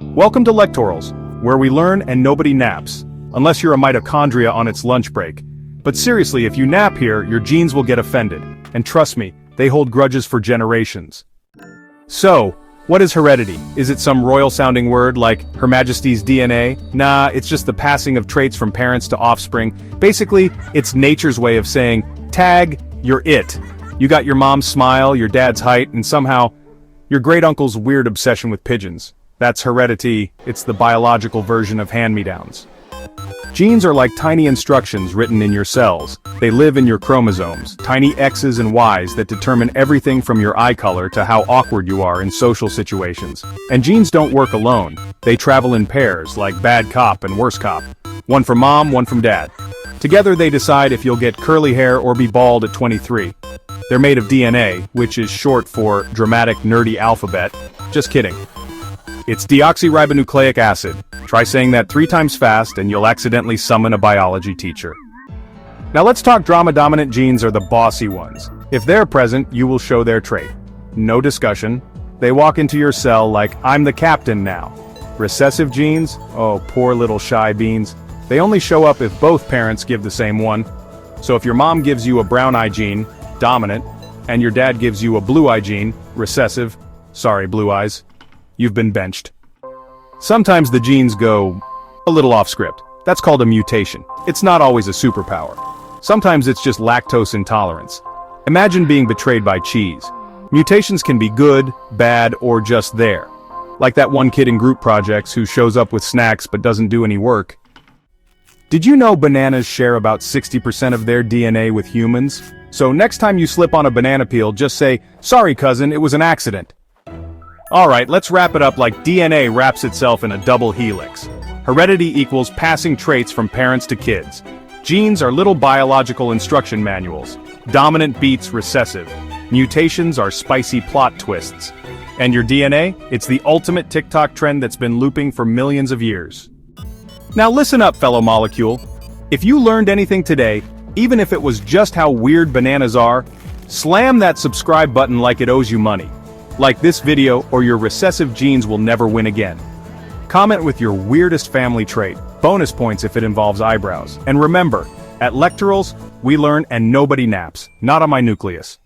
Welcome to Lectorals, where we learn and nobody naps, unless you're a mitochondria on its lunch break. But seriously, if you nap here, your genes will get offended. And trust me, they hold grudges for generations. So, what is heredity? Is it some royal-sounding word like Her Majesty's DNA? Nah, it's just the passing of traits from parents to offspring. Basically, it's nature's way of saying, tag, you're it. You got your mom's smile, your dad's height, and somehow, your great-uncle's weird obsession with pigeons. That's heredity. It's the biological version of hand-me-downs. Genes are like tiny instructions written in your cells. They live in your chromosomes, tiny X's and Y's that determine everything from your eye color to how awkward you are in social situations. And genes don't work alone. They travel in pairs, like bad cop and worse cop. One from mom, one from dad. Together they decide if you'll get curly hair or be bald at 23. They're made of DNA, which is short for dramatic nerdy alphabet. Just kidding. It's deoxyribonucleic acid. Try saying that 3 times fast and you'll accidentally summon a biology teacher. Now let's talk drama-dominant genes are the bossy ones. If they're present, you will show their trait. No discussion. They walk into your cell like, I'm the captain now. Recessive genes? Oh, poor little shy beans. They only show up if both parents give the same one. So if your mom gives you a brown eye gene, dominant, and your dad gives you a blue eye gene, recessive, sorry blue eyes, you've been benched. Sometimes the genes go a little off script. That's called a mutation. It's not always a superpower. Sometimes it's just lactose intolerance. Imagine being betrayed by cheese. Mutations can be good, bad, or just there. Like that one kid in group projects who shows up with snacks but doesn't do any work. Did you know bananas share about 60% of their DNA with humans? So next time you slip on a banana peel, just say, sorry cousin, it was an accident. Alright, let's wrap it up like DNA wraps itself in a double helix. Heredity equals passing traits from parents to kids. Genes are little biological instruction manuals. Dominant beats recessive. Mutations are spicy plot twists. And your DNA? It's the ultimate TikTok trend that's been looping for millions of years. Now listen up, fellow molecule. If you learned anything today, even if it was just how weird bananas are, slam that subscribe button like it owes you money. Like this video or your recessive genes will never win again. Comment with your weirdest family trait, bonus points if it involves eyebrows. And remember, at Lectorals, we learn and nobody naps, not on my nucleus.